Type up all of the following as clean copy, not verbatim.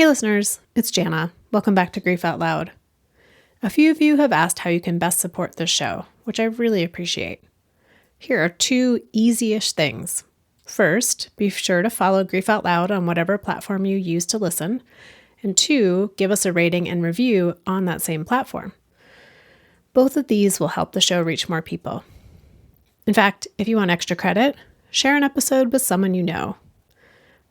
Hey listeners, it's Jana. Welcome back to Grief Out Loud. A few of you have asked how you can best support this show, which I really appreciate. Here are two easy-ish things. First, be sure to follow Grief Out Loud on whatever platform you use to listen. And two, give us a rating and review on that same platform. Both of these will help the show reach more people. In fact, if you want extra credit, share an episode with someone you know.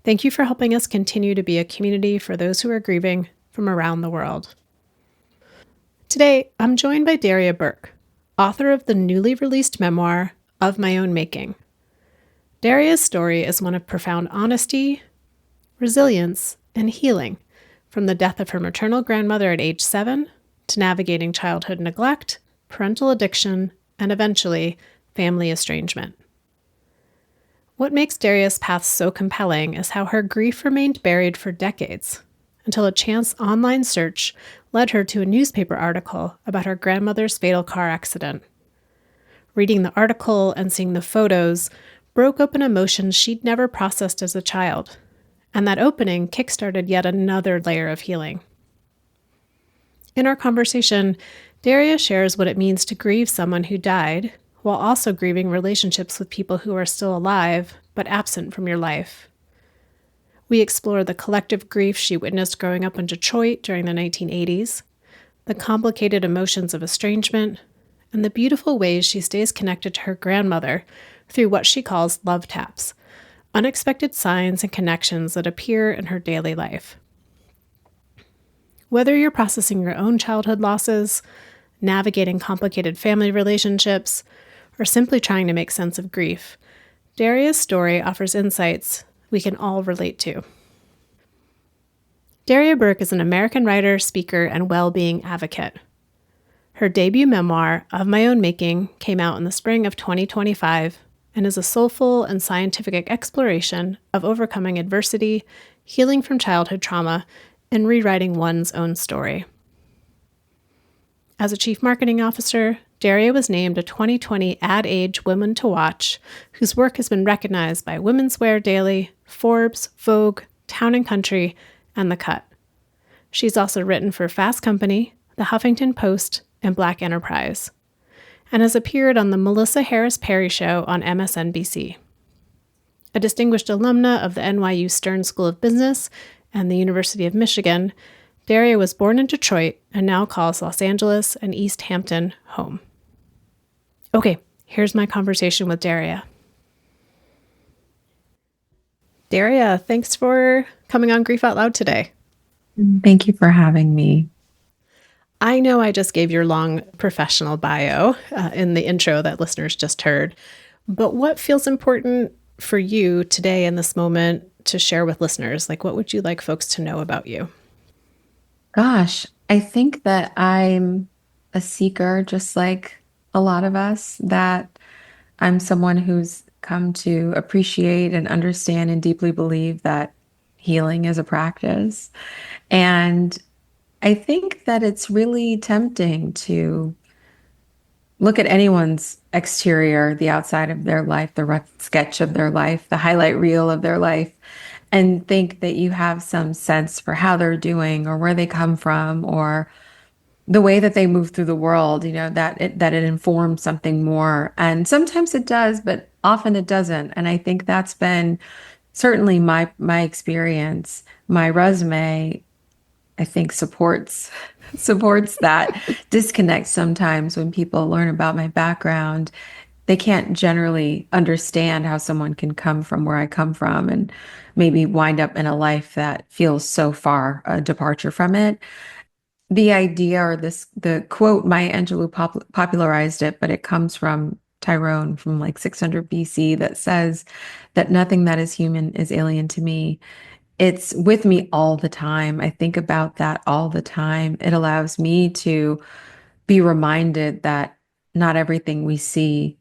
Thank you for helping us continue to be a community for those who are grieving from around the world. Today, I'm joined by Daria Burke, author of the newly released memoir, Of My Own Making. Daria's story is one of profound honesty, resilience, and healing, from the death of her maternal grandmother at age 7 to navigating childhood neglect, parental addiction, and eventually, family estrangement. What makes Daria's path so compelling is how her grief remained buried for decades, until a chance online search led her to a newspaper article about her grandmother's fatal car accident. Reading the article and seeing the photos broke open emotions she'd never processed as a child, and that opening kickstarted yet another layer of healing. In our conversation, Daria shares what it means to grieve someone who died, while also grieving relationships with people who are still alive but absent from your life. We explore the collective grief she witnessed growing up in Detroit during the 1980s, the complicated emotions of estrangement, and the beautiful ways she stays connected to her grandmother through what she calls love taps, unexpected signs and connections that appear in her daily life. Whether you're processing your own childhood losses, navigating complicated family relationships, or simply trying to make sense of grief, Daria's story offers insights we can all relate to. Daria Burke is an American writer, speaker, and well-being advocate. Her debut memoir, Of My Own Making, came out in the spring of 2025 and is a soulful and scientific exploration of overcoming adversity, healing from childhood trauma, and rewriting one's own story. As a chief marketing officer, Daria was named a 2020 Ad Age Women to Watch, whose work has been recognized by Women's Wear Daily, Forbes, Vogue, Town & Country, and The Cut. She's also written for Fast Company, The Huffington Post, and Black Enterprise, and has appeared on The Melissa Harris Perry Show on MSNBC. A distinguished alumna of the NYU Stern School of Business and the University of Michigan, Daria was born in Detroit and now calls Los Angeles and East Hampton home. Okay, here's my conversation with Daria. Daria, thanks for coming on Grief Out Loud today. Thank you for having me. I know I just gave your long professional bio in the intro that listeners just heard, but what feels important for you today in this moment to share with listeners? Like, what would you like folks to know about you? Gosh, I think that I'm a seeker, just like a lot of us, that I'm someone who's come to appreciate and understand and deeply believe that healing is a practice. And I think that it's really tempting to look at anyone's exterior, the outside of their life, the rough sketch of their life, the highlight reel of their life, and think that you have some sense for how they're doing or where they come from or the way that they move through the world, that it informs something more. And sometimes it does, but often it doesn't. And I think that's been certainly my experience. My resume, I think, supports that disconnect sometimes. When people learn about my background, they can't generally understand how someone can come from where I come from and maybe wind up in a life that feels so far a departure from it. The idea, or the quote, Maya Angelou popularized it, but it comes from Tyrone from like 600 BC, that says that nothing that is human is alien to me. It's with me all the time. I think about that all the time. It allows me to be reminded that not everything we see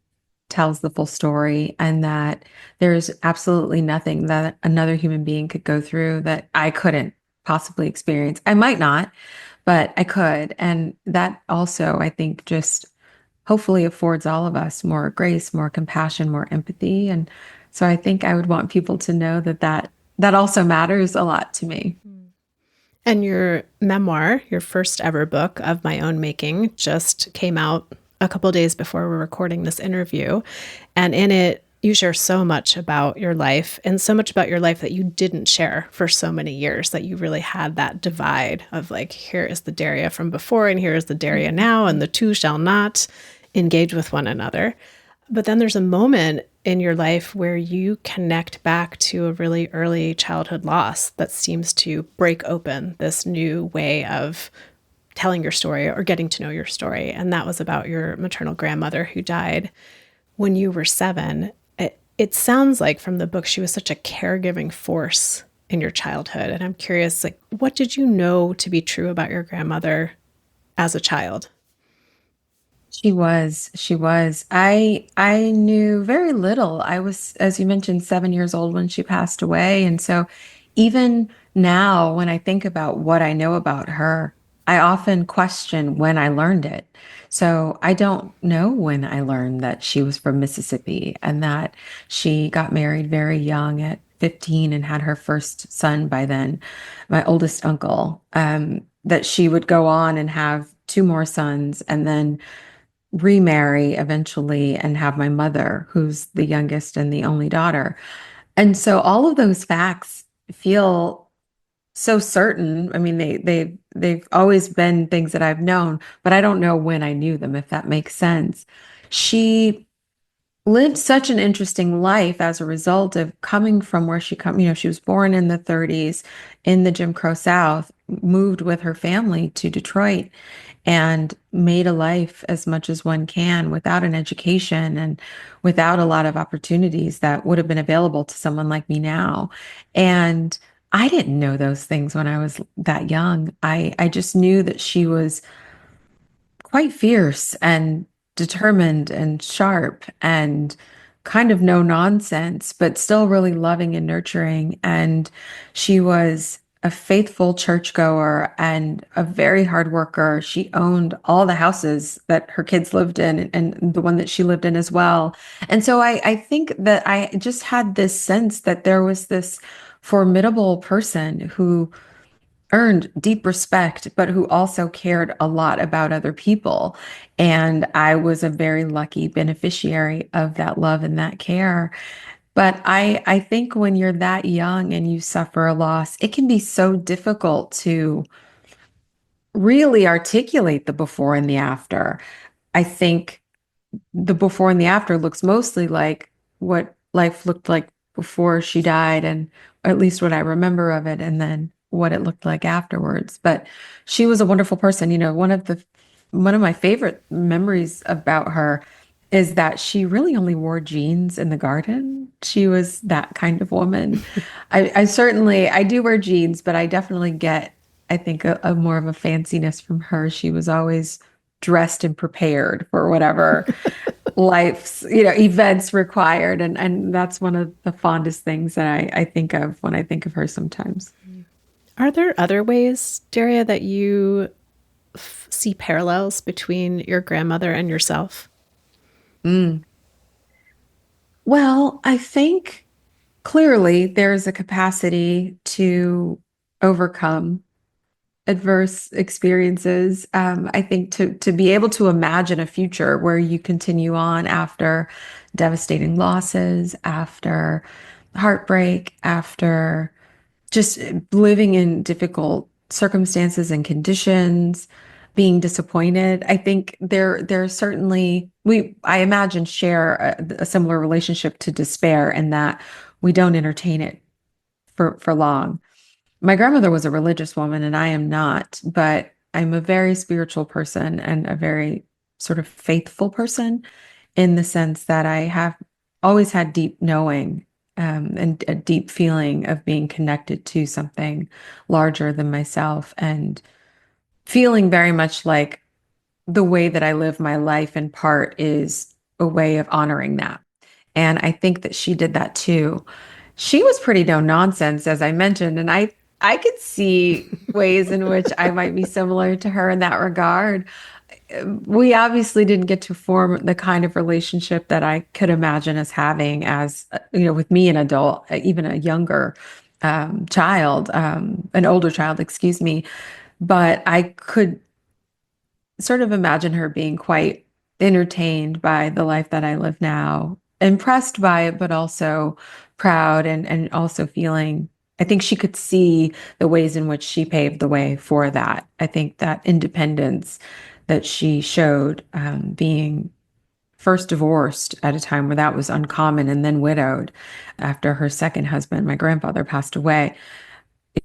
tells the full story, and that there's absolutely nothing that another human being could go through that I couldn't possibly experience. I might not, but I could. And that also, I think, just hopefully affords all of us more grace, more compassion, more empathy. And so I think I would want people to know that also matters a lot to me. And your memoir, your first ever book of my own making, just came out a couple days before we're recording this interview. And in it, you share so much about your life and so much about your life that you didn't share for so many years, that you really had that divide of like, here is the Daria from before and here is the Daria now, and the two shall not engage with one another. But then there's a moment in your life where you connect back to a really early childhood loss that seems to break open this new way of telling your story or getting to know your story. And that was about your maternal grandmother who died when you were 7. It sounds like from the book she was such a caregiving force in your childhood. And I'm curious, like, what did you know to be true about your grandmother as a child? She was. I knew very little. I was, as you mentioned, 7 years old when she passed away. And so even now, when I think about what I know about her, I often question when I learned it. So I don't know when I learned that she was from Mississippi and that she got married very young at 15 and had her first son by then, my oldest uncle, that she would go on and have two more sons and then remarry eventually and have my mother, who's the youngest and the only daughter. And so all of those facts feel so certain. I mean, they've always been things that I've known, but I don't know when I knew them, if that makes sense. She lived such an interesting life as a result of coming from where she come, she was born in the 30s in the Jim Crow South, moved with her family to Detroit and made a life as much as one can without an education and without a lot of opportunities that would have been available to someone like me now. And I didn't know those things when I was that young. I just knew that she was quite fierce and determined and sharp and kind of no nonsense, but still really loving and nurturing. And she was a faithful churchgoer and a very hard worker. She owned all the houses that her kids lived in and the one that she lived in as well. And so I think that I just had this sense that there was this formidable person who earned deep respect, but who also cared a lot about other people. And I was a very lucky beneficiary of that love and that care. But I think when you're that young and you suffer a loss, it can be so difficult to really articulate the before and the after. I think the before and the after looks mostly like what life looked like before she died, and at least what I remember of it, and then what it looked like afterwards. But she was a wonderful person. One of my favorite memories about her is that she really only wore jeans in the garden. She was that kind of woman. I certainly I do wear jeans, but I definitely get, I think, a more of a fanciness from her. She was always dressed and prepared for whatever life's events required, and that's one of the fondest things that I think of when I think of her sometimes. Are there other ways, Daria, that you see parallels between your grandmother and yourself? Mm. Well, I think clearly there's a capacity to overcome adverse experiences. I think to be able to imagine a future where you continue on after devastating losses, after heartbreak, after just living in difficult circumstances and conditions, being disappointed. I think there certainly I imagine share a similar relationship to despair in that we don't entertain it for long. My grandmother was a religious woman and I am not, but I'm a very spiritual person and a very sort of faithful person in the sense that I have always had deep knowing and a deep feeling of being connected to something larger than myself and feeling very much like the way that I live my life in part is a way of honoring that. And I think that she did that too. She was pretty no nonsense, as I mentioned, and I could see ways in which I might be similar to her in that regard. We obviously didn't get to form the kind of relationship that I could imagine us having as, with me, an adult, even a younger child, an older child, excuse me. But I could sort of imagine her being quite entertained by the life that I live now, impressed by it, but also proud and also feeling. I think she could see the ways in which she paved the way for that. I think that independence that she showed, being first divorced at a time where that was uncommon and then widowed after her second husband, my grandfather, passed away.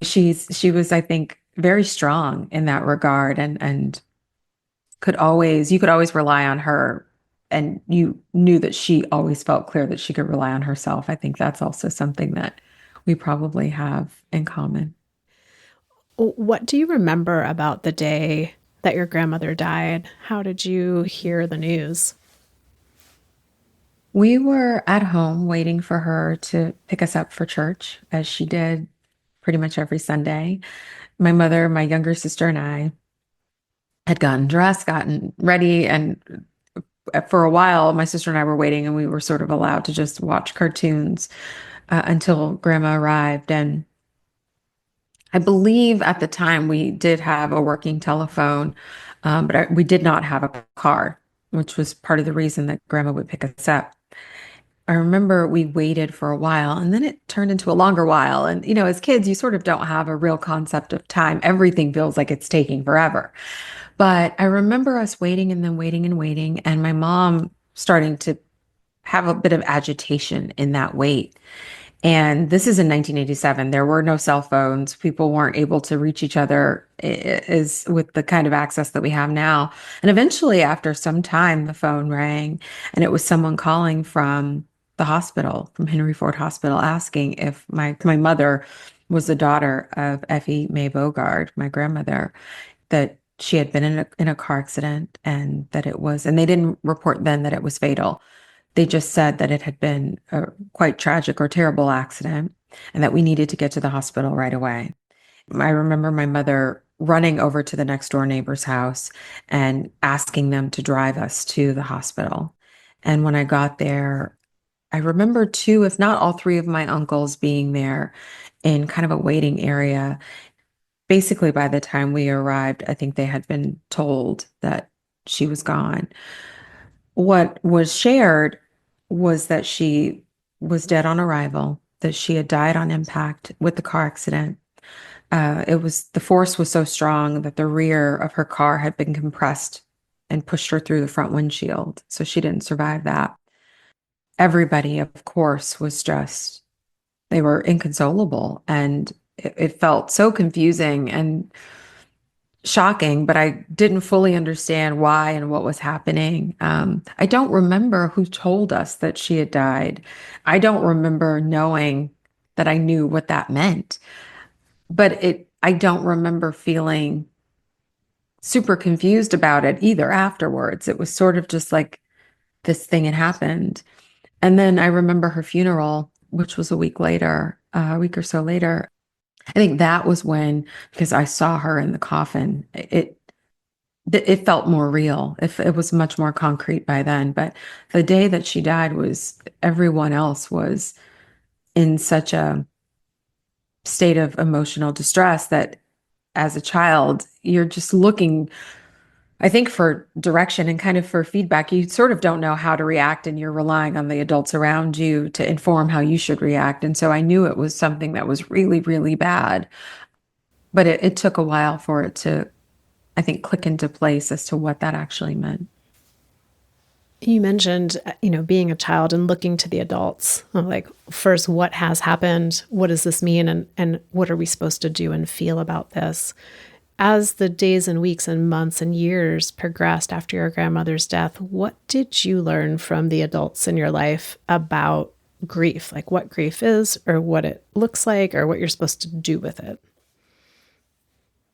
She was, I think, very strong in that regard and you could always rely on her, and you knew that she always felt clear that she could rely on herself. I think that's also something that we probably have in common. What do you remember about the day that your grandmother died? How did you hear the news? We were at home waiting for her to pick us up for church, as she did pretty much every Sunday. My mother, my younger sister, and I had gotten dressed, gotten ready, and for a while, my sister and I were waiting, and we were sort of allowed to just watch cartoons until Grandma arrived. And I believe at the time we did have a working telephone, but we did not have a car, which was part of the reason that Grandma would pick us up. I remember we waited for a while and then it turned into a longer while. And, as kids, you sort of don't have a real concept of time. Everything feels like it's taking forever. But I remember us waiting and then waiting and waiting, and my mom starting to have a bit of agitation in that wait. And this is in 1987. There were no cell phones. People weren't able to reach each other is with the kind of access that we have now. And eventually, after some time, the phone rang, and it was someone calling from the hospital, from Henry Ford Hospital, asking if my mother was the daughter of Effie Mae Bogard, my grandmother, that she had been in a car accident, and that it was, and they didn't report then that it was fatal. They just said that it had been a quite tragic or terrible accident and that we needed to get to the hospital right away. I remember my mother running over to the next door neighbor's house and asking them to drive us to the hospital. And when I got there, I remember two, if not all three of my uncles being there in kind of a waiting area. Basically, by the time we arrived, I think they had been told that she was gone. What was shared was that she was dead on arrival, that she had died on impact with the car accident. The force was so strong that the rear of her car had been compressed and pushed her through the front windshield. So she didn't survive that. Everybody, of course, they were inconsolable, and it felt so confusing and shocking, but I didn't fully understand why and what was happening. I don't remember who told us that she had died. I don't remember knowing that I knew what that meant, but I don't remember feeling super confused about it either afterwards. It was sort of just like this thing had happened. And then I remember her funeral, which was a week later, a week or so later. I think that was when, because I saw her in the coffin, it felt more real. It was much more concrete by then. But the day that she died everyone else was in such a state of emotional distress that as a child, you're just looking, I think, for direction and kind of for feedback. You sort of don't know how to react, and you're relying on the adults around you to inform how you should react. And so I knew it was something that was really, really bad. But it took a while for it to, I think, click into place as to what that actually meant. You mentioned, being a child and looking to the adults. Like, first, what has happened? What does this mean? And what are we supposed to do and feel about this? As the days and weeks and months and years progressed after your grandmother's death, what did you learn from the adults in your life about grief? Like what grief is, or what it looks like, or what you're supposed to do with it?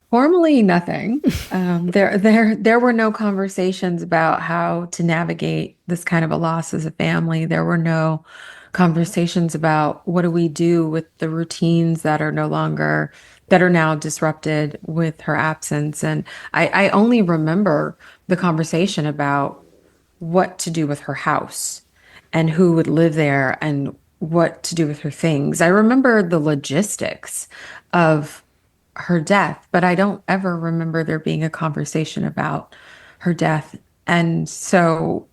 Formally, nothing. There were no conversations about how to navigate this kind of a loss as a family. There were no conversations about what do we do with the routines that are that are now disrupted with her absence. And I only remember the conversation about what to do with her house and who would live there and what to do with her things. I remember the logistics of her death, but I don't ever remember there being a conversation about her death. And so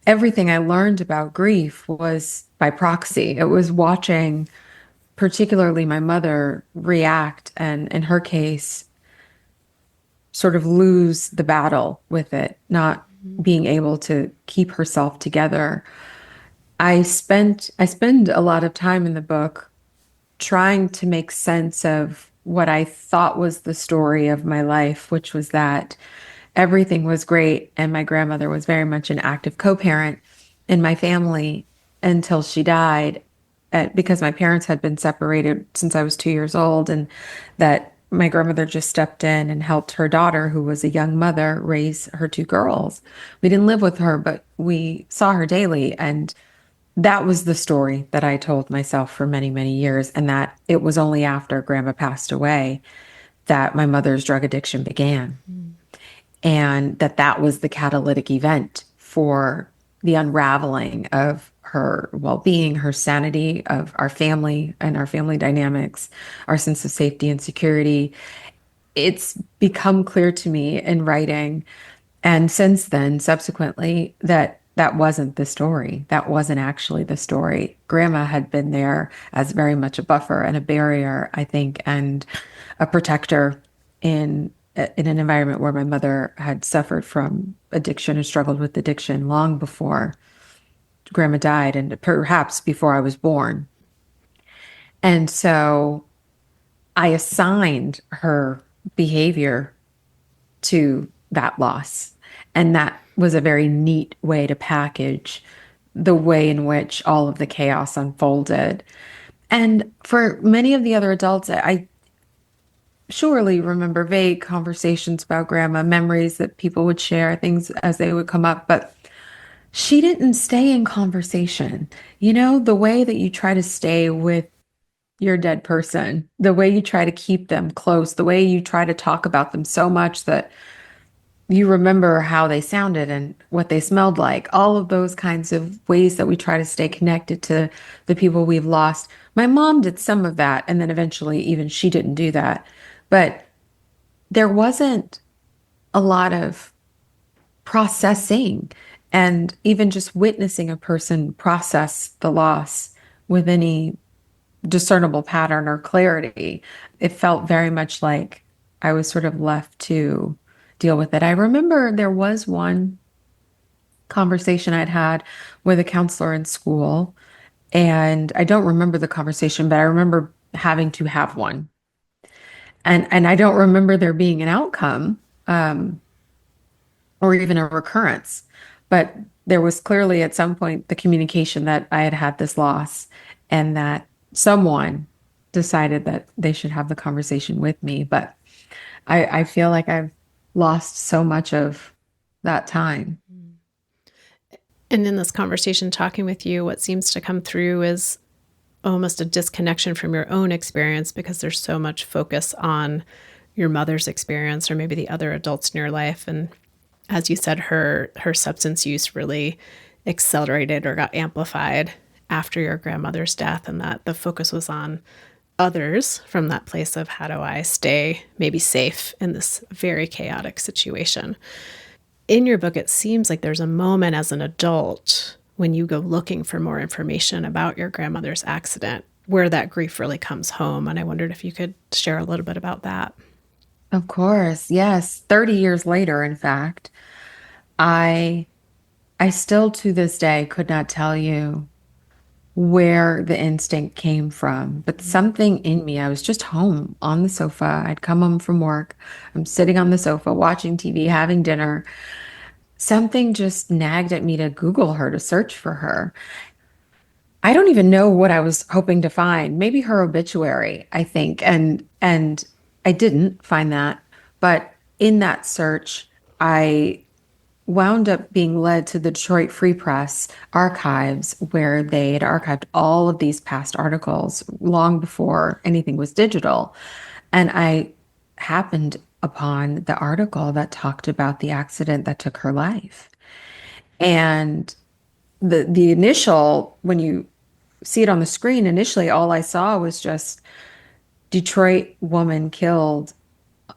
everything I learned about grief was by proxy. It was watching, particularly my mother, react and, in her case, sort of lose the battle with it, not being able to keep herself together. I spend a lot of time in the book trying to make sense of what I thought was the story of my life, which was that everything was great and my grandmother was very much an active co-parent in my family until she died, because my parents had been separated since I was 2 years old, and that my grandmother just stepped in and helped her daughter, who was a young mother, raise her two girls. We didn't live with her, but we saw her daily, and that was the story that I told myself for many, many years. And that it was only after grandma passed away that my mother's drug addiction began. And that that was the catalytic event for the unraveling of her well-being, her sanity, of our family and our family dynamics, our sense of safety and security. It's become clear to me in writing, and since then, subsequently, that that wasn't the story. That wasn't actually the story. Grandma had been there as very much a buffer and a barrier, I think, and a protector in an environment where my mother had suffered from addiction and struggled with addiction long before Grandma died, and perhaps before I was born. And so I assigned her behavior to that loss. And that was a very neat way to package the way in which all of the chaos unfolded. And for many of the other adults, I surely remember vague conversations about grandma, memories that people would share, things as they would come up, but she didn't stay in conversation. You know, the way that you try to stay with your dead person, the way you try to keep them close, the way you try to talk about them so much that you remember how they sounded and what they smelled like, all of those kinds of ways that we try to stay connected to the people we've lost. My mom did some of that, and then eventually even she didn't do that. But there wasn't a lot of processing, and even just witnessing a person process the loss with any discernible pattern or clarity. It felt very much like I was sort of left to deal with it. I remember there was one conversation I'd had with a counselor in school, and I don't remember the conversation, but I remember having to have one. And I don't remember there being an outcome, or even a recurrence. But there was clearly at some point the communication that I had had this loss, and that someone decided that they should have the conversation with me. But I feel like I've lost so much of that time. And in this conversation, talking with you, what seems to come through is almost a disconnection from your own experience because there's so much focus on your mother's experience or maybe the other adults in your life. And as you said, her substance use really accelerated or got amplified after your grandmother's death, and that the focus was on others from that place of how do I stay maybe safe in this very chaotic situation. In your book, it seems like there's a moment as an adult when you go looking for more information about your grandmother's accident where that grief really comes home. And I wondered if you could share a little bit about that. Of course, yes. 30 years later, in fact, I I still to this day could not tell you where the instinct came from, but something in me, I was just home on the sofa. I'd come home from work. I'm sitting on the sofa watching TV, having dinner. Something just nagged at me to Google her, to search for her. I don't even know what I was hoping to find. Maybe her obituary, I think. And I didn't find that. But in that search, I wound up being led to the Detroit Free Press archives, where they had archived all of these past articles long before anything was digital. And I happened upon the article that talked about the accident that took her life. And the initial, when you see it on the screen, initially all I saw was just Detroit woman killed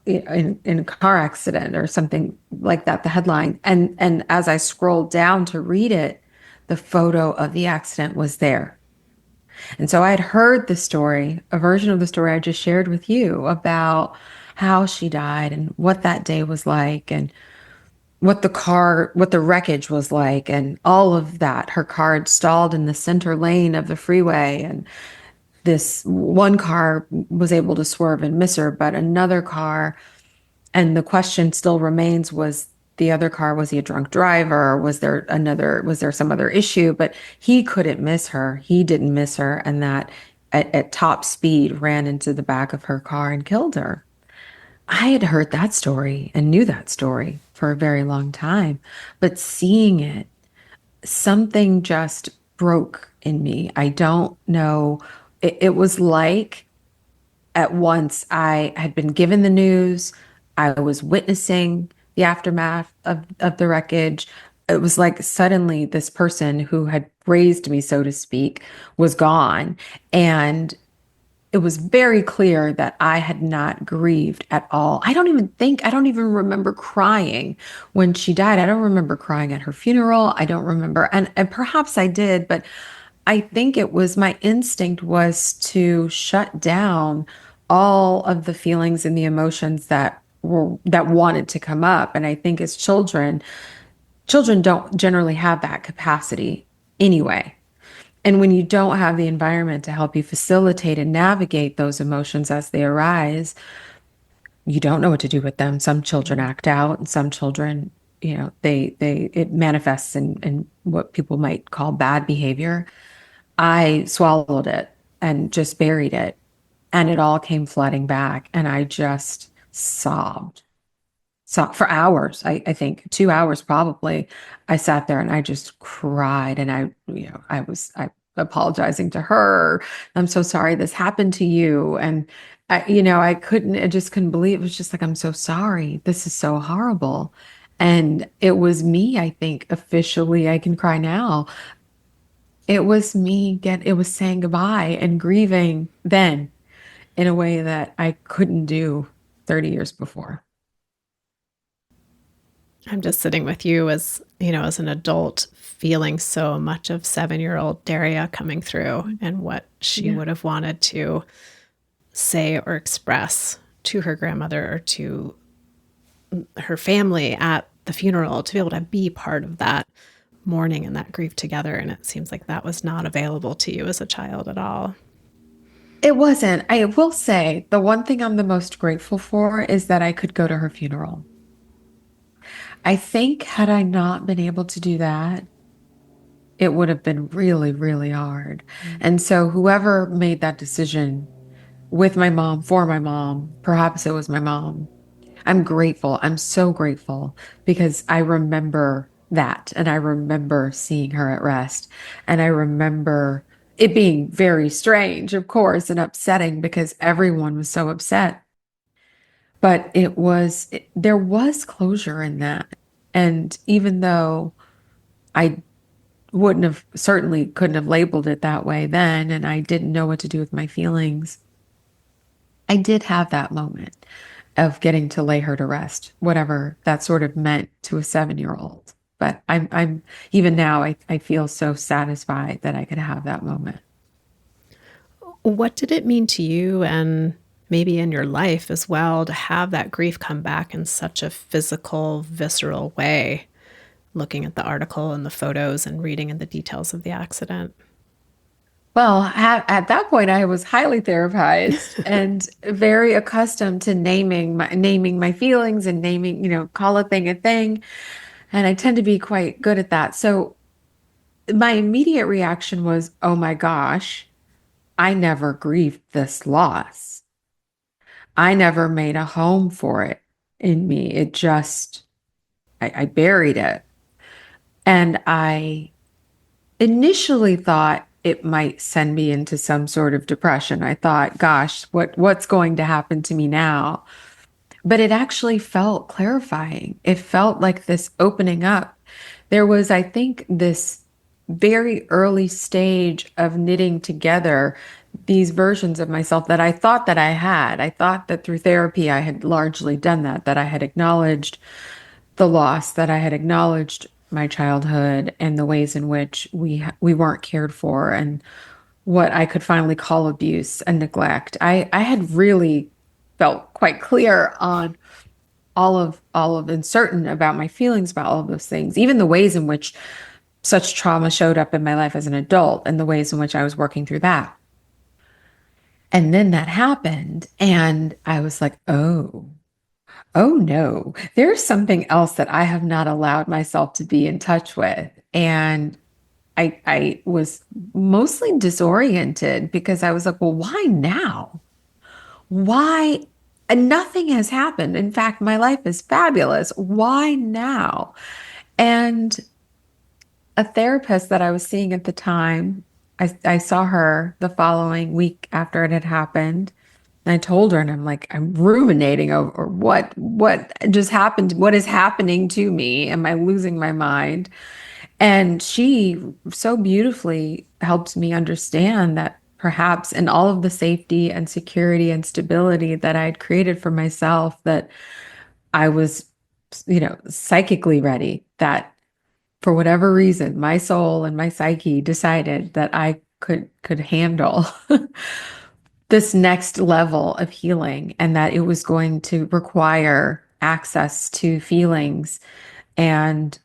in a car accident or something like that, the headline. And as I scrolled down to read it, the photo of the accident was there. And so I had heard the story, a version of the story I just shared with you about how she died and what that day was like and what the wreckage was like and all of that. Her car had stalled in the center lane of the freeway, and this one car was able to swerve and miss her, but another car, and the question still remains, was the other car, was he a drunk driver? Was there some other issue? But he couldn't miss her. He didn't miss her. And that at top speed ran into the back of her car and killed her. I had heard that story and knew that story for a very long time, but seeing it, something just broke in me. I don't know. It was like at once I had been given the news, I was witnessing the aftermath of the wreckage. It was like suddenly this person who had raised me, so to speak, was gone. And it was very clear that I had not grieved at all. I don't even remember crying when she died. I don't remember crying at her funeral. I don't remember, and perhaps I did, but I think it was my instinct was to shut down all of the feelings and the emotions that wanted to come up. And I think as children don't generally have that capacity anyway. And when you don't have the environment to help you facilitate and navigate those emotions as they arise, you don't know what to do with them. Some children act out, and some children, it manifests in what people might call bad behavior. I swallowed it and just buried it, and it all came flooding back, and I just sobbed. So for hours, I think 2 hours probably, I sat there and I just cried. And I apologizing to her. I'm so sorry this happened to you. And I just couldn't believe it. Was just like, I'm so sorry. This is so horrible. And it was me, I think, officially, I can cry now. It was saying goodbye and grieving then in a way that I couldn't do 30 years before. I'm just sitting with you as, as an adult, feeling so much of 7-year-old Daria coming through and what she would have wanted to say or express to her grandmother or to her family at the funeral, to be able to be part of that mourning and that grief together. And it seems like that was not available to you as a child at all. It wasn't. I will say the one thing I'm the most grateful for is that I could go to her funeral. I think had I not been able to do that, it would have been really, really hard. And so whoever made that decision with my mom, for my mom, perhaps it was my mom, I'm grateful. I'm so grateful because I remember that and I remember seeing her at rest. And I remember it being very strange, of course, and upsetting because everyone was so upset. But there was closure in that. And even though I certainly couldn't have labeled it that way then, and I didn't know what to do with my feelings, I did have that moment of getting to lay her to rest, whatever that sort of meant to a 7-year-old. But I'm even now, I feel so satisfied that I could have that moment. What did it mean to you and maybe in your life as well to have that grief come back in such a physical, visceral way, looking at the article and the photos and reading in the details of the accident? Well, at that point, I was highly therapized and very accustomed to naming my feelings and naming, call a thing. And I tend to be quite good at that. So my immediate reaction was, oh my gosh, I never grieved this loss. I never made a home for it in me. I buried it. And I initially thought it might send me into some sort of depression. I thought, gosh, what's going to happen to me now? But it actually felt clarifying. It felt like this opening up. There was, I think, this very early stage of knitting together these versions of myself that I thought that I had. I thought that through therapy I had largely done that, that I had acknowledged the loss, that I had acknowledged my childhood and the ways in which we weren't cared for and what I could finally call abuse and neglect. I had really felt quite clear on all of and certain about my feelings about all of those things, even the ways in which such trauma showed up in my life as an adult and the ways in which I was working through that. And then that happened, and I was like, oh no, there's something else that I have not allowed myself to be in touch with. And I was mostly disoriented because I was like, well, why now? Why? And nothing has happened. In fact, my life is fabulous. Why now? And a therapist that I was seeing at the time, I saw her the following week after it had happened. And I told her, and I'm like, I'm ruminating over what just happened, what is happening to me? Am I losing my mind? And she so beautifully helped me understand that perhaps in all of the safety and security and stability that I had created for myself, that I was, psychically ready, that for whatever reason, my soul and my psyche decided that I could handle this next level of healing and that it was going to require access to feelings and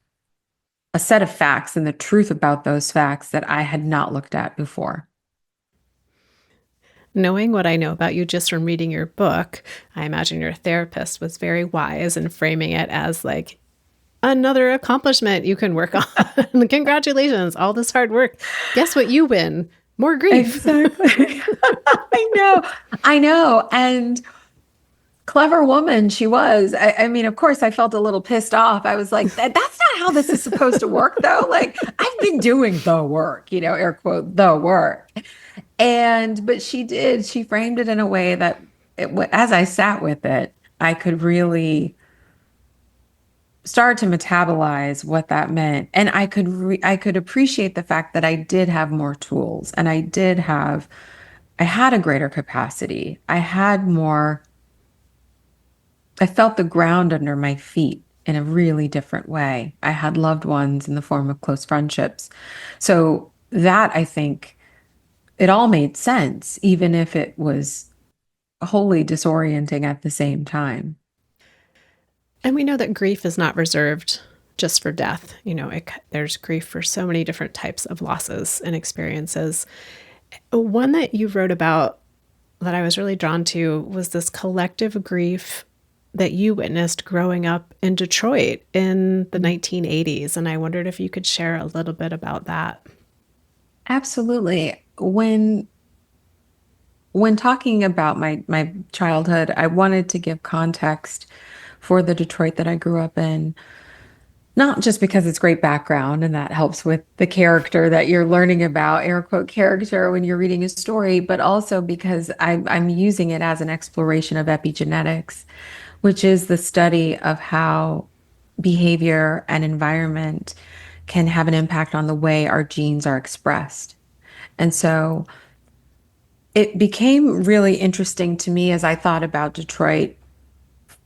a set of facts and the truth about those facts that I had not looked at before. Knowing what I know about you just from reading your book, I imagine your therapist was very wise in framing it as like another accomplishment you can work on. Congratulations, all this hard work. Guess what? You win more grief. Exactly. I know. And clever woman she was. I mean, of course, I felt a little pissed off. I was like, that's not how this is supposed to work, though. Like, I've been doing the work, air quote, the work. But she framed it in a way that as I sat with it, I could really start to metabolize what that meant. And I could appreciate the fact that I did have more tools and I had a greater capacity. I felt the ground under my feet in a really different way. I had loved ones in the form of close friendships. So that, I think, it all made sense, even if it was wholly disorienting at the same time. And we know that grief is not reserved just for death. There's grief for so many different types of losses and experiences. One that you wrote about that I was really drawn to was this collective grief that you witnessed growing up in Detroit in the 1980s. And I wondered if you could share a little bit about that. Absolutely. When talking about my childhood, I wanted to give context for the Detroit that I grew up in, not just because it's great background and that helps with the character that you're learning about, air quote character, when you're reading a story, but also because I'm using it as an exploration of epigenetics, which is the study of how behavior and environment can have an impact on the way our genes are expressed. And so it became really interesting to me as I thought about Detroit,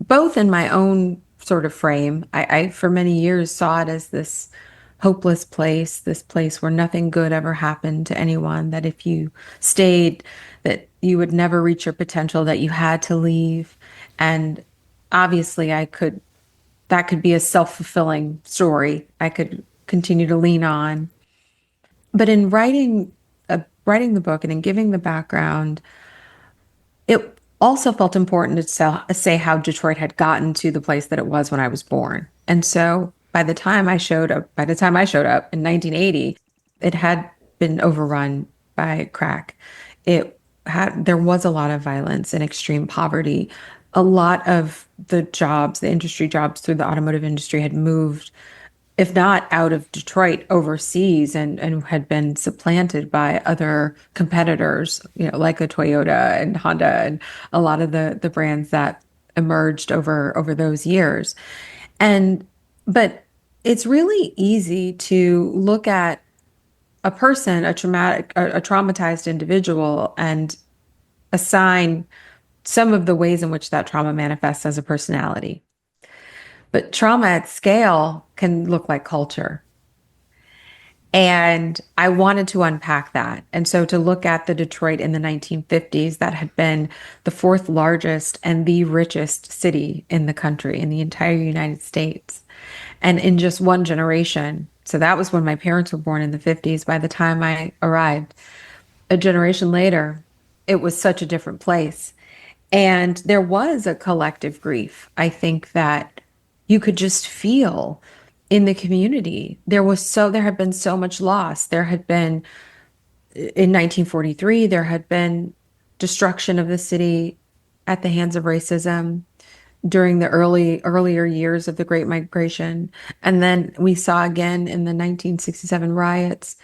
both in my own sort of frame. I for many years saw it as this hopeless place, this place where nothing good ever happened to anyone, that if you stayed, that you would never reach your potential, that you had to leave. And obviously that could be a self-fulfilling story I could continue to lean on. But in writing the book and in giving the background, it also felt important to say how Detroit had gotten to the place that it was when I was born. And so by the time I showed up in 1980, it had been overrun by crack. There was a lot of violence and extreme poverty. A lot of the industry jobs through the automotive industry had moved, if not out of Detroit, overseas, and had been supplanted by other competitors, like a Toyota and Honda and a lot of the brands that emerged over those years. And but it's really easy to look at a person, a traumatized individual, and assign some of the ways in which that trauma manifests as a personality. But trauma at scale can look like culture. And I wanted to unpack that. And so to look at the Detroit in the 1950s, that had been the fourth largest and the richest city in the country, in the entire United States. And in just one generation, so that was when my parents were born in the 50s, by the time I arrived, a generation later, it was such a different place. And there was a collective grief, I think, that you could just feel in the community. There had been so much loss. There had been, in 1943, there had been destruction of the city at the hands of racism during the earlier years of the Great Migration. And then we saw again in the 1967 riots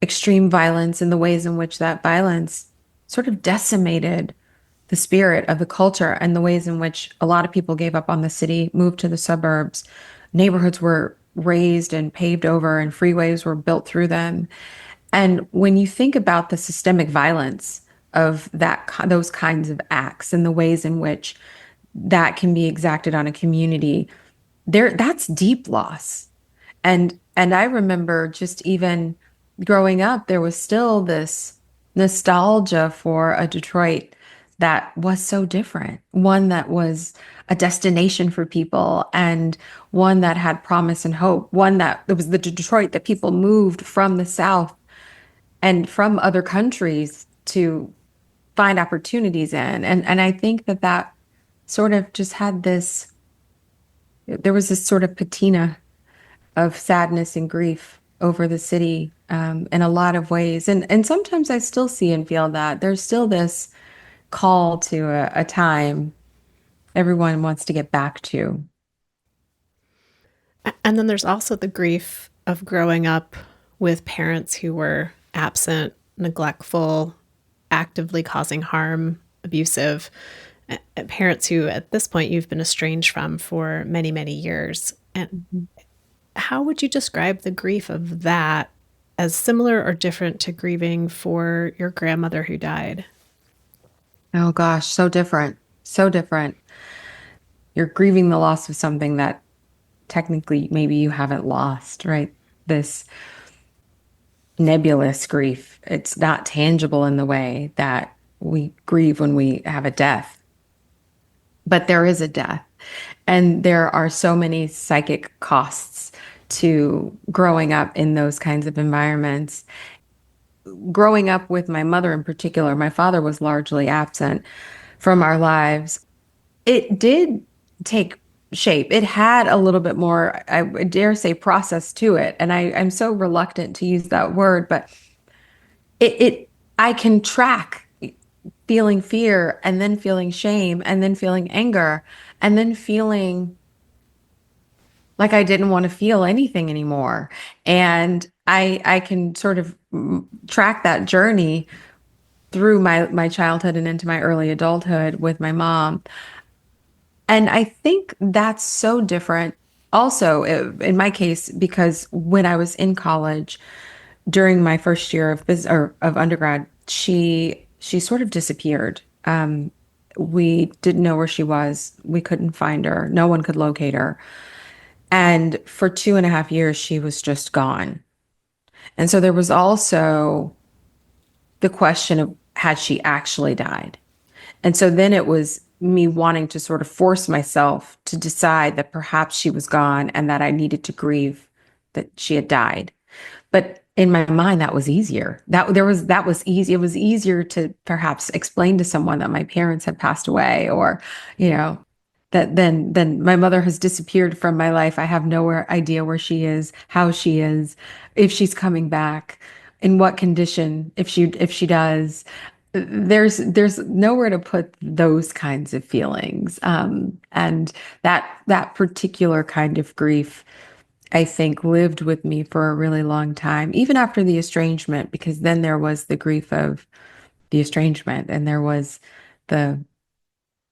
extreme violence and the ways in which that violence sort of decimated the spirit of the culture and the ways in which a lot of people gave up on the city, moved to the suburbs. Neighborhoods were raised and paved over, and freeways were built through them. And when you think about the systemic violence of those kinds of acts and the ways in which that can be exacted on a community, that's deep loss. And I remember just even growing up, there was still this nostalgia for a Detroit that was so different, one that was a destination for people and one that had promise and hope, one that it was the Detroit that people moved from the South and from other countries to find opportunities in. And I think that sort of just had this, there was this sort of patina of sadness and grief over the city in a lot of ways. And sometimes I still see and feel that there's still this call to a time everyone wants to get back to. And then there's also the grief of growing up with parents who were absent, neglectful, actively causing harm, abusive, parents who at this point you've been estranged from for many, many years. And Mhm. how would you describe the grief of that as similar or different to grieving for your grandmother who died? Oh gosh, so different. So different. You're grieving the loss of something that technically maybe you haven't lost, right? This nebulous grief. It's not tangible in the way that we grieve when we have a death, but there is a death. And there are so many psychic costs to growing up in those kinds of environments. Growing up with my mother in particular, my father was largely absent from our lives. It did take shape. It had a little bit more, I would dare say, process to it. And I'm so reluctant to use that word, but I can track feeling fear and then feeling shame and then feeling anger and then feeling like I didn't want to feel anything anymore. And I can sort of track that journey through my childhood and into my early adulthood with my mom. And I think that's so different also in my case because when I was in college during my first year of business or of undergrad, she sort of disappeared. We didn't know where she was. We couldn't find her. No one could locate her. And for 2.5 years, she was just gone. And so there was also the question of had she actually died? And so then it was me wanting to sort of force myself to decide that perhaps she was gone and that I needed to grieve that she had died. But in my mind, that was easier. That was easy. It was easier to perhaps explain to someone that my parents had passed away, or, you know, that then my mother has disappeared from my life. I have no idea where she is, how she is, if she's coming back, in what condition, if she does. There's nowhere to put those kinds of feelings, and that particular kind of grief I think lived with me for a really long time, even after the estrangement, because then there was the grief of the estrangement and there was the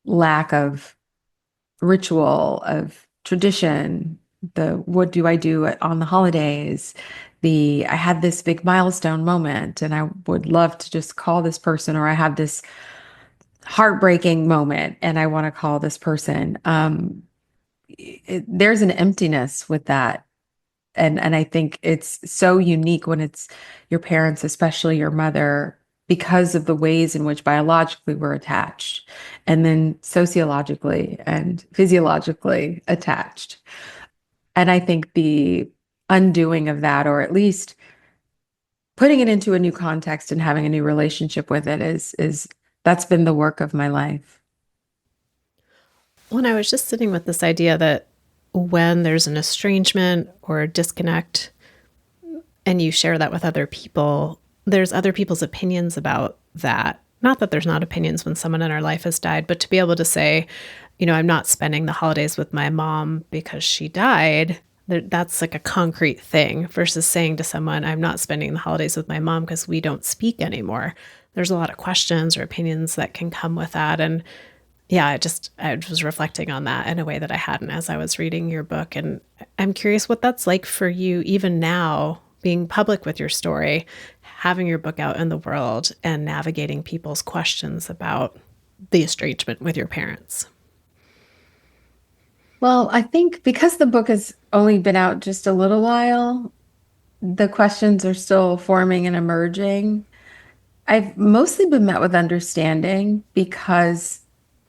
lack of ritual, of tradition, the what do I do on the holidays, I had this big milestone moment and I would love to just call this person, or I have this heartbreaking moment and I want to call this person. There's an emptiness with that. And I think it's so unique when it's your parents, especially your mother, because of the ways in which biologically we're attached, and then sociologically and physiologically attached. And I think the undoing of that, or at least putting it into a new context and having a new relationship with it, is that's been the work of my life. When I was just sitting with this idea that when there's an estrangement or a disconnect and you share that with other people, there's other people's opinions about that. Not that there's not opinions when someone in our life has died, but to be able to say, I'm not spending the holidays with my mom because she died, that's like a concrete thing versus saying to someone, I'm not spending the holidays with my mom because we don't speak anymore. There's a lot of questions or opinions that can come with that. And yeah, I was reflecting on that in a way that I hadn't as I was reading your book. And I'm curious what that's like for you, even now, being public with your story, having your book out in the world, and navigating people's questions about the estrangement with your parents. Well, I think because the book has only been out just a little while, the questions are still forming and emerging. I've mostly been met with understanding because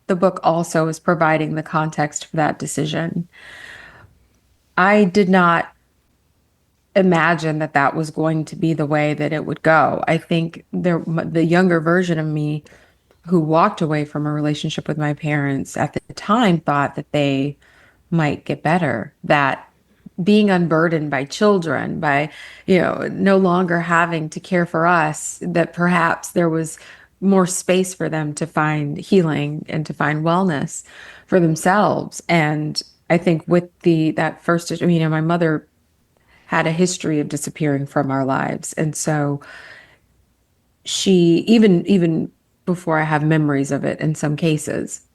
the book also is providing the context for that decision. I did not imagine that that was going to be the way that it would go. I think the younger version of me who walked away from a relationship with my parents at the time thought that they might get better, that being unburdened by children, by, no longer having to care for us, that perhaps there was more space for them to find healing and to find wellness for themselves. And I think with that first, my mother had a history of disappearing from our lives. And so she, even before I have memories of it in some cases,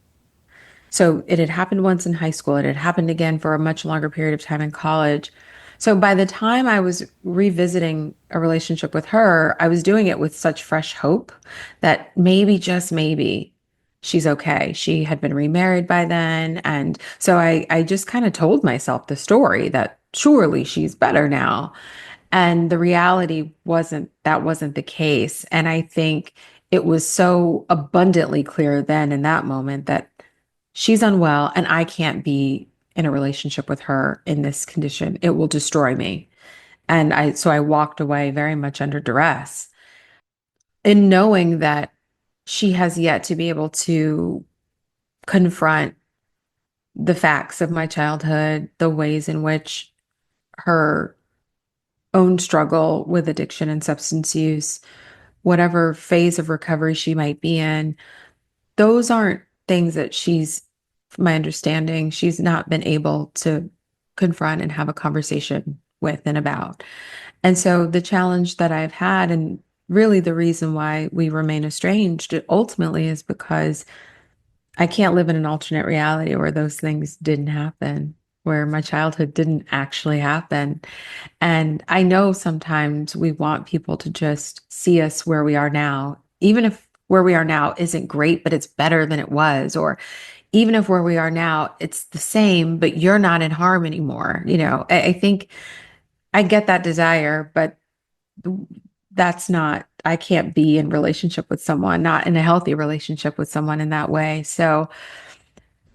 so it had happened once in high school. It had happened again for a much longer period of time in college. So by the time I was revisiting a relationship with her, I was doing it with such fresh hope that maybe, just maybe, she's okay. She had been remarried by then. And so I just kind of told myself the story that surely she's better now. And the reality wasn't the case. And I think it was so abundantly clear then in that moment that she's unwell and I can't be in a relationship with her in this condition. It will destroy me. So I walked away very much under duress in knowing that she has yet to be able to confront the facts of my childhood, the ways in which her own struggle with addiction and substance use, whatever phase of recovery she might be in, those aren't things that from my understanding, she's not been able to confront and have a conversation with and about. And so the challenge that I've had, and really the reason why we remain estranged ultimately, is because I can't live in an alternate reality where those things didn't happen, where my childhood didn't actually happen. And I know sometimes we want people to just see us where we are now, even if where we are now isn't great, but it's better than it was, or even if where we are now, it's the same, but you're not in harm anymore. I think I get that desire, but that's not, I can't be in relationship with someone, not in a healthy relationship with someone in that way. So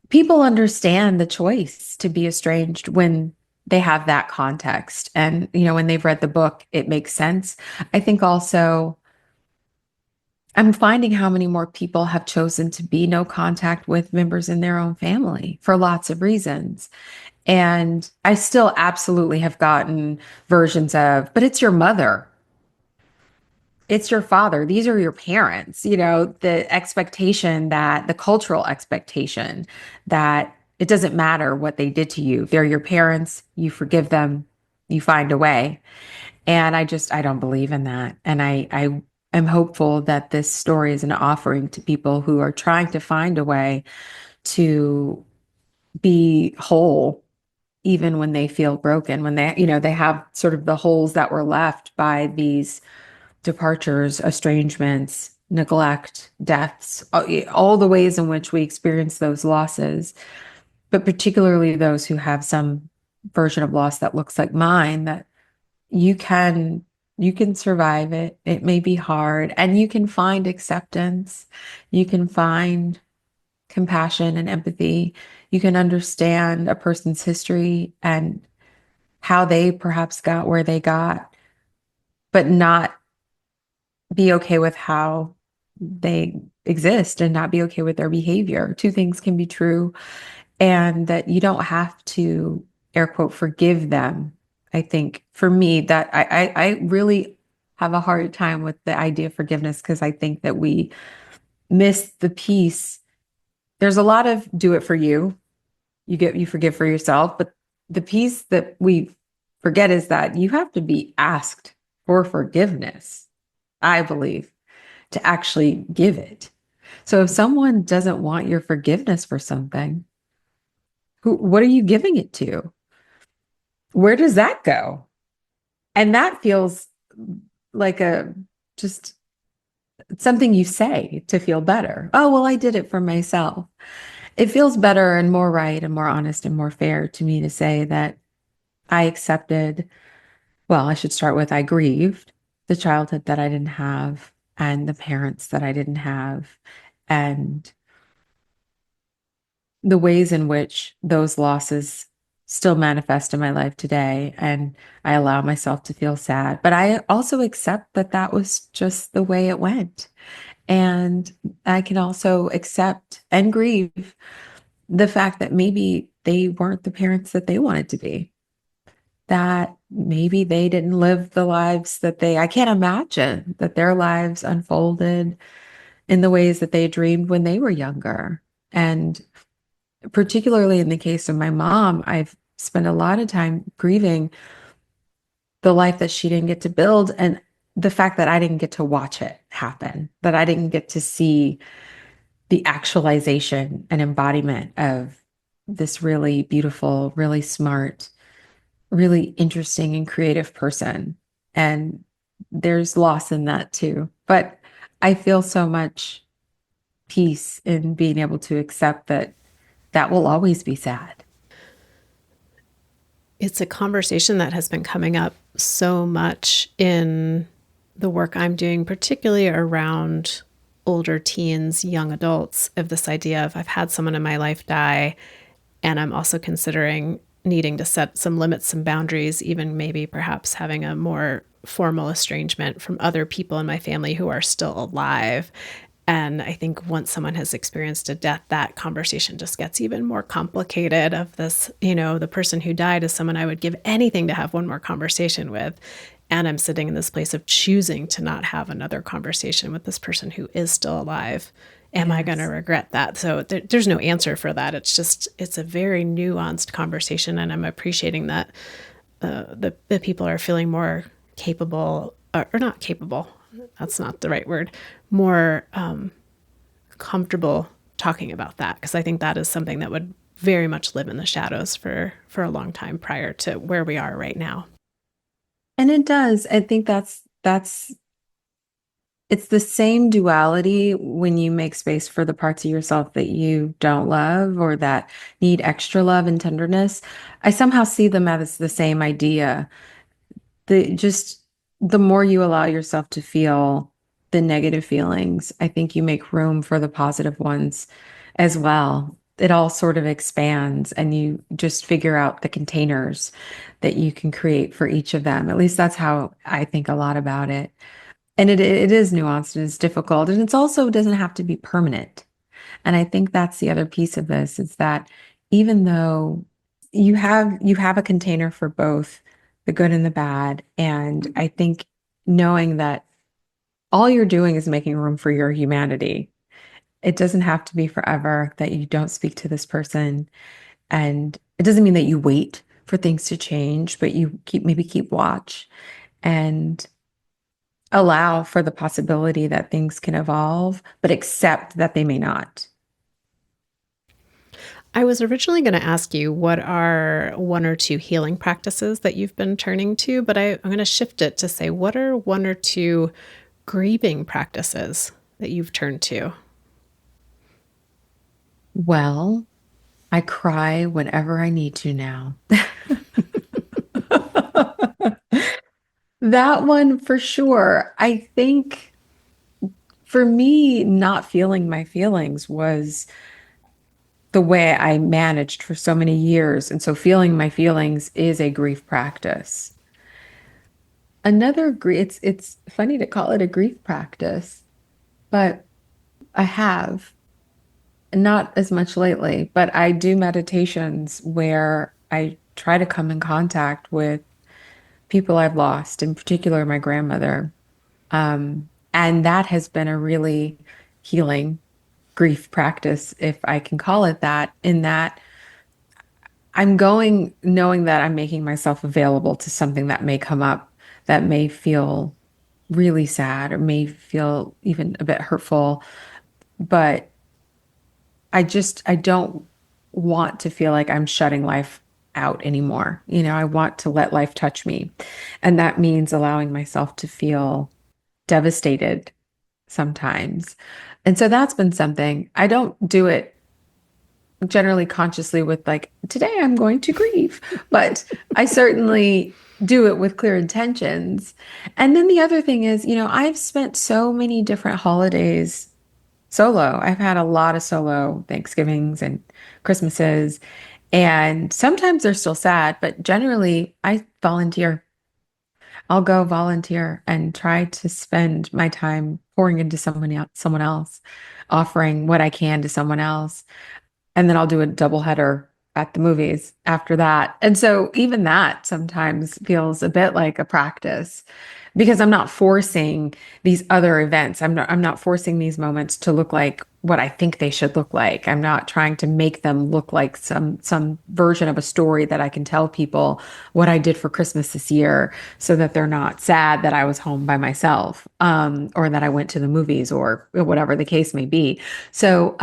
people understand the choice to be estranged when they have that context. And, when they've read the book, it makes sense. I think also I'm finding how many more people have chosen to be no contact with members in their own family for lots of reasons. And I still absolutely have gotten versions of, but it's your mother, it's your father, these are your parents, the expectation, that the cultural expectation that it doesn't matter what they did to you. They're your parents, you forgive them, you find a way. And I don't believe in that. And I am hopeful that this story is an offering to people who are trying to find a way to be whole even when they feel broken, when they have sort of the holes that were left by these departures, estrangements, neglect, deaths, all the ways in which we experience those losses, but particularly those who have some version of loss that looks like mine, that you can you can survive it. It may be hard, and you can find acceptance. You can find compassion and empathy. You can understand a person's history and how they perhaps got where they got, but not be okay with how they exist and not be okay with their behavior. Two things can be true, and that you don't have to, air quote, forgive them. I think for me, that I really have a hard time with the idea of forgiveness, because I think that we miss the piece. There's a lot of do it for you. You forgive for yourself, but the piece that we forget is that you have to be asked for forgiveness, I believe, to actually give it. So if someone doesn't want your forgiveness for something, what are you giving it to? Where does that go? And that feels like a just something you say to feel better. Oh, well, I did it for myself. It feels better and more right and more honest and more fair to me to say that I accepted, well, I should start with I grieved the childhood that I didn't have and the parents that I didn't have, and the ways in which those losses still manifest in my life today. And I allow myself to feel sad, but I also accept that that was just the way it went. And I can also accept and grieve the fact that maybe they weren't the parents that they wanted to be, that maybe they didn't live the lives that I can't imagine that their lives unfolded in the ways that they dreamed when they were younger. And particularly in the case of my mom, I've spent a lot of time grieving the life that she didn't get to build, and the fact that I didn't get to watch it happen, that I didn't get to see the actualization and embodiment of this really beautiful, really smart, really interesting and creative person. And there's loss in that too. But I feel so much peace in being able to accept that that will always be sad. It's a conversation that has been coming up so much in the work I'm doing, particularly around older teens, young adults, of this idea of I've had someone in my life die, and I'm also considering needing to set some limits, some boundaries, even maybe perhaps having a more formal estrangement from other people in my family who are still alive. And I think once someone has experienced a death, that conversation just gets even more complicated of this, the person who died is someone I would give anything to have one more conversation with. And I'm sitting in this place of choosing to not have another conversation with this person who is still alive. Am I going to Yes. regret that? So there's no answer for that. It's a very nuanced conversation. And I'm appreciating that the people are feeling more capable, or not capable, that's not the right word, more comfortable talking about that, because I think that is something that would very much live in the shadows for a long time prior to where we are right now. And it does. I think that's it's the same duality when you make space for the parts of yourself that you don't love or that need extra love and tenderness. I somehow see them as the same idea. The more you allow yourself to feel the negative feelings, I think you make room for the positive ones as well. It all sort of expands, and you just figure out the containers that you can create for each of them. At least that's how I think a lot about it. And it is nuanced and it's difficult. And it's also doesn't have to be permanent. And I think that's the other piece of this, is that even though you have a container for both the good and the bad, and I think knowing that all you're doing is making room for your humanity. It doesn't have to be forever that you don't speak to this person. And it doesn't mean that you wait for things to change, but you keep watch and allow for the possibility that things can evolve, but accept that they may not. I was originally going to ask you what are one or two healing practices that you've been turning to, but I'm going to shift it to say what are one or two grieving practices that you've turned to? Well, I cry whenever I need to now. That one for sure. I think for me, not feeling my feelings was the way I managed for so many years. And so feeling my feelings is a grief practice. Another grief, it's funny to call it a grief practice, but I have not as much lately, but I do meditations where I try to come in contact with people I've lost, in particular my grandmother. And that has been a really healing grief practice, if I can call it that, in that I'm going knowing that I'm making myself available to something that may come up that may feel really sad or may feel even a bit hurtful. But I don't want to feel like I'm shutting life out anymore. I want to let life touch me. And that means allowing myself to feel devastated sometimes. And so that's been something. I don't do it generally consciously with like, today I'm going to grieve, but I certainly do it with clear intentions. And then the other thing is, I've spent so many different holidays solo. I've had a lot of solo Thanksgivings and Christmases, and sometimes they're still sad, but generally I volunteer. I'll go volunteer and try to spend my time pouring into someone else, offering what I can to someone else. And then I'll do a double header at the movies after that. And so even that sometimes feels a bit like a practice because I'm not forcing these other events. I'm not forcing these moments to look like what I think they should look like. I'm not trying to make them look like some version of a story that I can tell people what I did for Christmas this year so that they're not sad that I was home by myself, or that I went to the movies or whatever the case may be. So,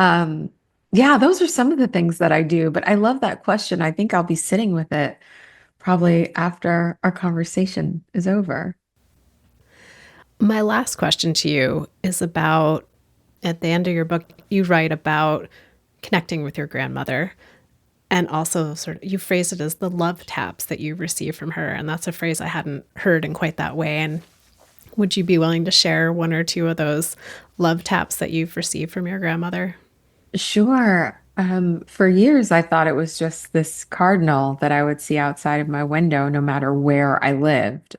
yeah, those are some of the things that I do, but I love that question. I think I'll be sitting with it probably after our conversation is over. My last question to you is about at the end of your book, you write about connecting with your grandmother and also sort of you phrase it as the love taps that you receive from her. And that's a phrase I hadn't heard in quite that way. And would you be willing to share one or two of those love taps that you've received from your grandmother? Sure. For years, I thought it was just this cardinal that I would see outside of my window no matter where I lived.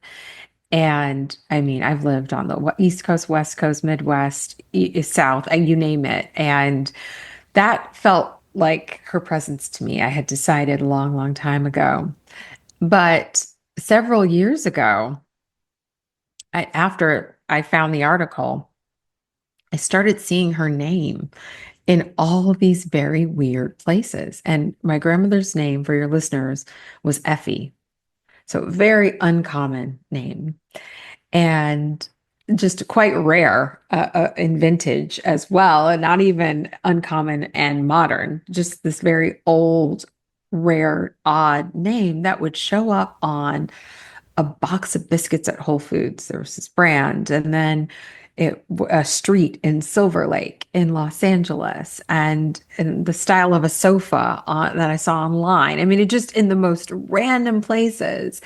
And I mean, I've lived on the East Coast, West Coast, Midwest, South, you name it. And that felt like her presence to me. I had decided a long, long time ago. But several years ago, after I found the article, I started seeing her name in all of these very weird places. And my grandmother's name, for your listeners, was Effie. So, very uncommon name and just quite rare in vintage as well, and not even uncommon and modern, just this very old, rare, odd name that would show up on a box of biscuits at Whole Foods. There was this brand, and then a street in Silver Lake in Los Angeles, and the style of a sofa that I saw online. I mean, it just in the most random places.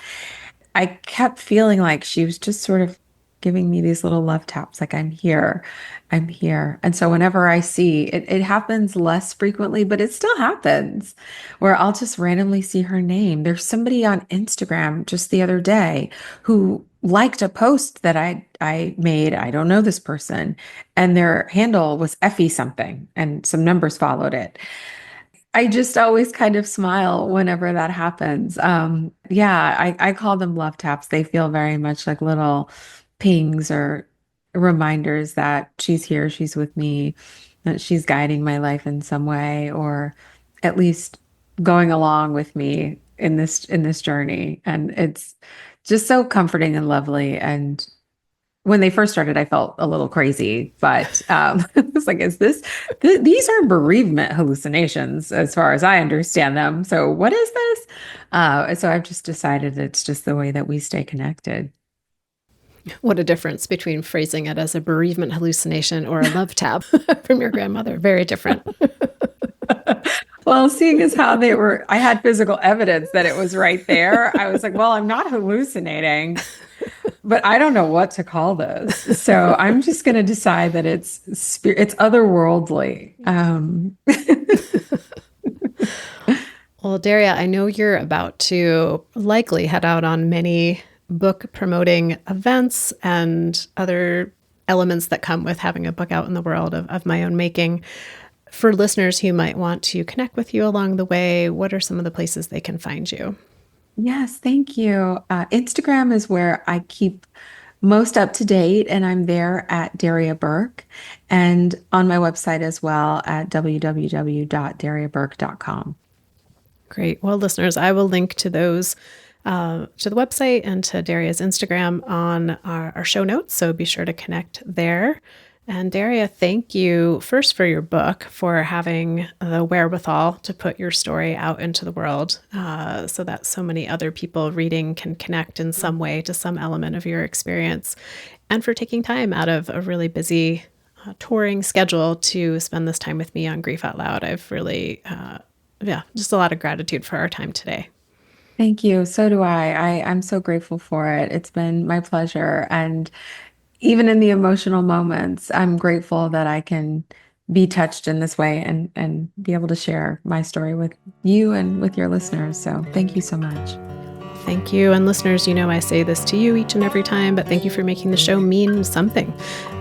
I kept feeling like she was just sort of giving me these little love taps, like I'm here, I'm here. And so whenever I see it, it happens less frequently, but it still happens where I'll just randomly see her name. There's somebody on Instagram just the other day who liked a post that I made. I don't know this person, and their handle was Effie something, and some numbers followed it. I just always kind of smile whenever that happens. Yeah, I call them love taps. They feel very much like little pings or reminders that she's here, she's with me, that she's guiding my life in some way, or at least going along with me in this journey. And it's just so comforting and lovely. And when they first started, I felt a little crazy, but it was like, these are bereavement hallucinations as far as I understand them. So what is this? So I've just decided it's just the way that we stay connected. What a difference between phrasing it as a bereavement hallucination or a love tap from your grandmother. Very different. Well, seeing as how I had physical evidence that it was right there. I was like, well, I'm not hallucinating, but I don't know what to call this. So I'm just going to decide that it's otherworldly. Well, Daria, I know you're about to likely head out on many book promoting events and other elements that come with having a book out in the world of my own making. For listeners who might want to connect with you along the way, what are some of the places they can find you? Yes, thank you. Instagram is where I keep most up to date, and I'm there at Daria Burke, and on my website as well at www.dariaburke.com. Great. Well, listeners, I will link to those, to the website and to Daria's Instagram on our show notes. So be sure to connect there. And Daria, thank you first for your book, for having the wherewithal to put your story out into the world so that so many other people reading can connect in some way to some element of your experience, and for taking time out of a really busy touring schedule to spend this time with me on Grief Out Loud. I've really, just a lot of gratitude for our time today. Thank you. So do I. I'm so grateful for it. It's been my pleasure. And even in the emotional moments, I'm grateful that I can be touched in this way and be able to share my story with you and with your listeners. So thank you so much. Thank you. And listeners, you know I say this to you each and every time, but thank you for making the show mean something.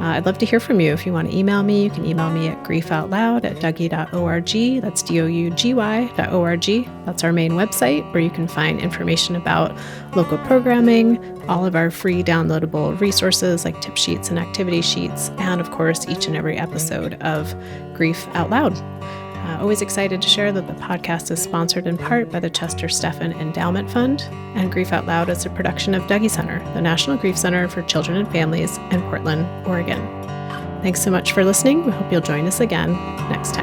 I'd love to hear from you. If you want to email me, you can email me at griefoutloud@dougy.org. That's dougy.org. That's our main website where you can find information about local programming, all of our free downloadable resources like tip sheets and activity sheets, and of course, each and every episode of Grief Out Loud. Always excited to share that the podcast is sponsored in part by the Chester Stephan Endowment Fund, and Grief Out Loud is a production of Dougy Center, the National Grief Center for Children and Families in Portland, Oregon. Thanks so much for listening. We hope you'll join us again next time.